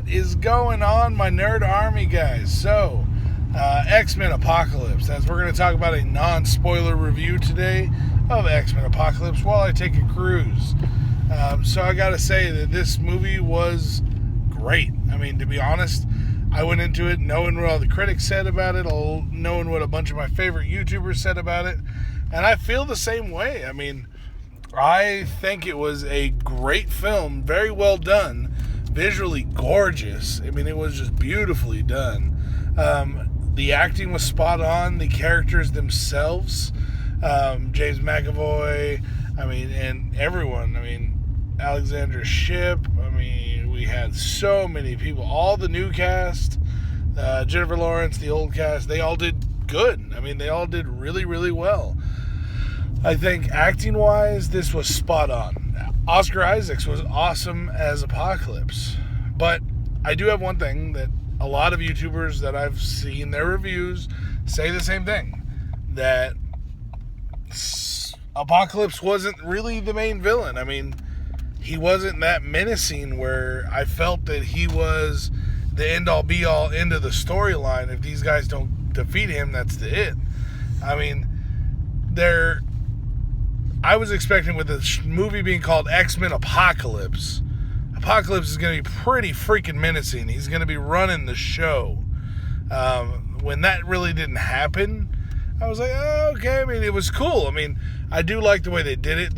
What is going on, my nerd army guys? So, X-Men Apocalypse, as we're going to talk about a non-spoiler review today of X-Men Apocalypse while I take a cruise. So I gotta say that this movie was great. I mean, to be honest, I went into it knowing what all the critics said about it, knowing what a bunch of my favorite YouTubers said about it, and I feel the same way. I mean, I think it was a great film, very well done, visually gorgeous. I mean, it was just beautifully done. The acting was spot on, the characters themselves, James McAvoy, and everyone. Alexandra Shipp. We had so many people. All the new cast, Jennifer Lawrence, the old cast, they all did good. They all did really, really well. I think acting-wise, this was spot on. Oscar Isaacs was awesome as Apocalypse. But I do have one thing that a lot of YouTubers that I've seen their reviews say the same thing. That Apocalypse wasn't really the main villain. He wasn't that menacing where I felt that he was the end-all be-all end of the storyline. If these guys don't defeat him, that's it. I was expecting, with this movie being called X-Men Apocalypse is going to be pretty freaking menacing. He's going to be running the show. When that really didn't happen, I was like, oh, okay. It was cool. I do like the way they did it.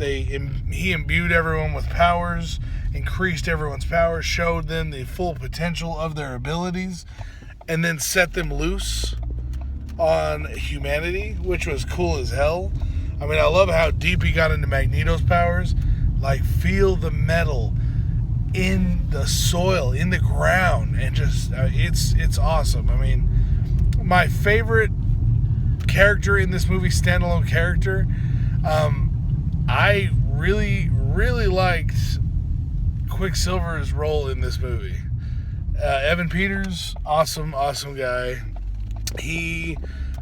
He imbued everyone with powers, increased everyone's powers, showed them the full potential of their abilities, and then set them loose on humanity, which was cool as hell. I love how deep he got into Magneto's powers. Feel the metal in the soil, in the ground, and just, it's awesome. My favorite character in this movie, standalone character, I really, really liked Quicksilver's role in this movie. Evan Peters, awesome guy. He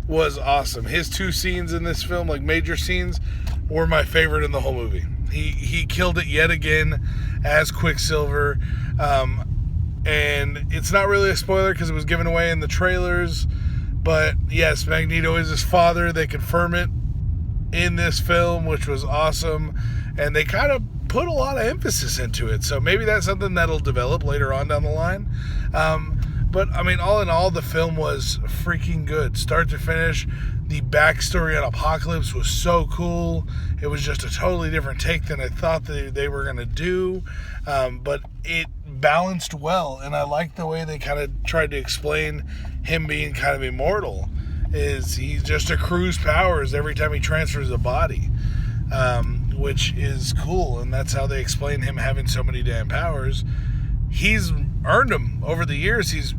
was awesome. His two scenes in this film, major scenes, were my favorite in the whole movie. He killed it yet again as Quicksilver. And it's not really a spoiler because it was given away in the trailers. But yes, Magneto is his father. They confirm it in this film, which was awesome. And they kind of put a lot of emphasis into it. So maybe that's something that'll develop later on down the line. But all in all, the film was freaking good. Start to finish, the backstory on Apocalypse was so cool. It was just a totally different take than I thought they were going to do. But it balanced well, and I liked the way they kind of tried to explain him being kind of immortal. He just accrues powers every time he transfers a body, which is cool, and that's how they explain him having so many damn powers. He's earned them over the years. He's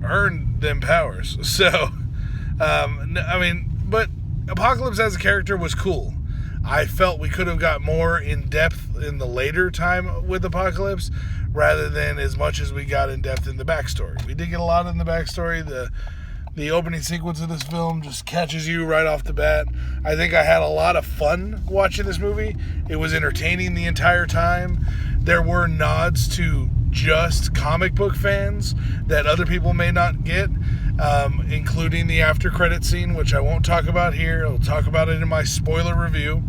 earned them powers. So, but Apocalypse as a character was cool. I felt we could have got more in depth in the later time with Apocalypse, rather than as much as we got in depth in the backstory. We did get a lot in the backstory. The opening sequence of this film just catches you right off the bat. I think I had a lot of fun watching this movie. It was entertaining the entire time. There were nods to just comic book fans that other people may not get, including the after credit scene, which I won't talk about here. I'll talk about it in my spoiler review.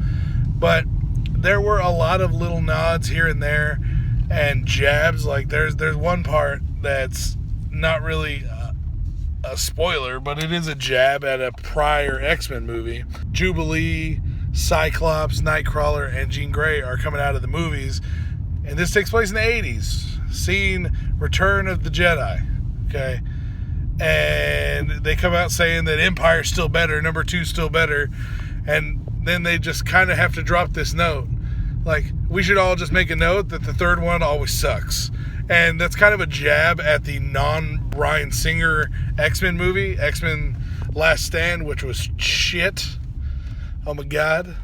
But there were a lot of little nods here and there and jabs. There's one part that's not really a spoiler, but it is a jab at a prior X-Men movie. Jubilee, Cyclops, Nightcrawler, and Jean Grey are coming out of the movies, and this takes place in the 80s. Seeing Return of the Jedi, okay? And they come out saying that Empire's still better, number 2's still better, and then they just kind of have to drop this note. We should all just make a note that the third one always sucks. And that's kind of a jab at the non-Bryan Singer X-Men movie, X-Men Last Stand, which was shit. Oh my God.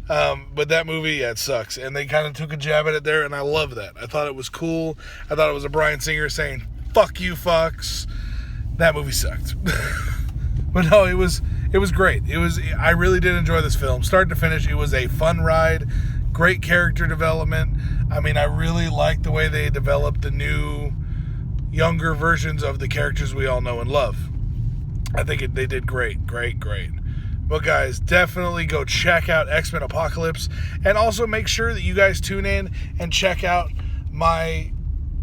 But that movie, it sucks. And they kind of took a jab at it there, and I love that. I thought it was cool. I thought it was a Bryan Singer saying, fuck you, fucks. That movie sucked. But no, it was great. I really did enjoy this film. Start to finish, it was a fun ride. Great character development. I really liked the way they developed the new, younger versions of the characters we all know and love. I think they did great. But guys, definitely go check out X-Men Apocalypse, and also make sure that you guys tune in and check out my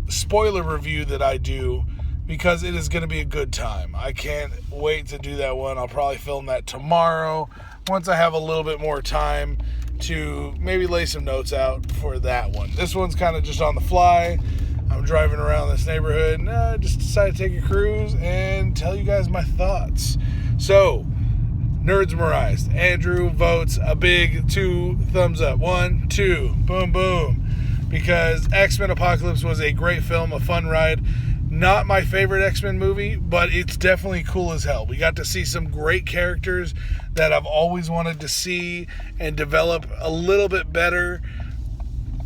spoiler review that I do, because it is going to be a good time. I can't wait to do that one. I'll probably film that tomorrow once I have a little bit more time to maybe lay some notes out for that one. This one's kind of just on the fly. I'm driving around this neighborhood and I just decided to take a cruise and tell you guys my thoughts. So, Nerdsmerized. Andrew votes a big 2 thumbs up. 1, 2, boom, boom. Because X-Men Apocalypse was a great film, a fun ride. Not my favorite X-Men movie, but it's definitely cool as hell. We got to see some great characters that I've always wanted to see and develop a little bit better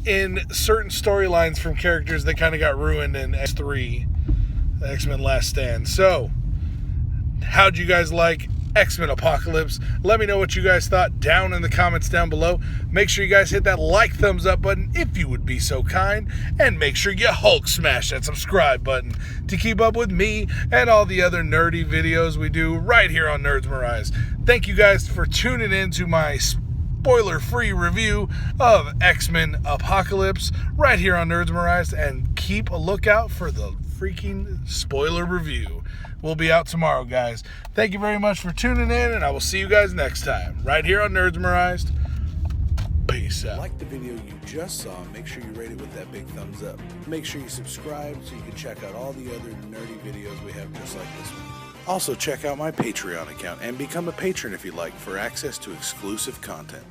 in certain storylines from characters that kind of got ruined in X3, the X-Men Last Stand. So, how'd you guys like X-Men Apocalypse? Let me know what you guys thought down in the comments down below. Make sure you guys hit that like thumbs up button if you would be so kind, and make sure you Hulk smash that subscribe button to keep up with me and all the other nerdy videos we do right here on Nerdsmerized. Thank you guys for tuning in to my spoiler-free review of X-Men Apocalypse right here on Nerdsmerized, and keep a lookout for the freaking spoiler review. Will be out tomorrow, guys. Thank you very much for tuning in, and I will see you guys next time, right here on Nerdsmerized. Peace out. Like the video you just saw, make sure you rate it with that big thumbs up. Make sure you subscribe so you can check out all the other nerdy videos we have just like this one. Also, check out my Patreon account and become a patron if you like, for access to exclusive content.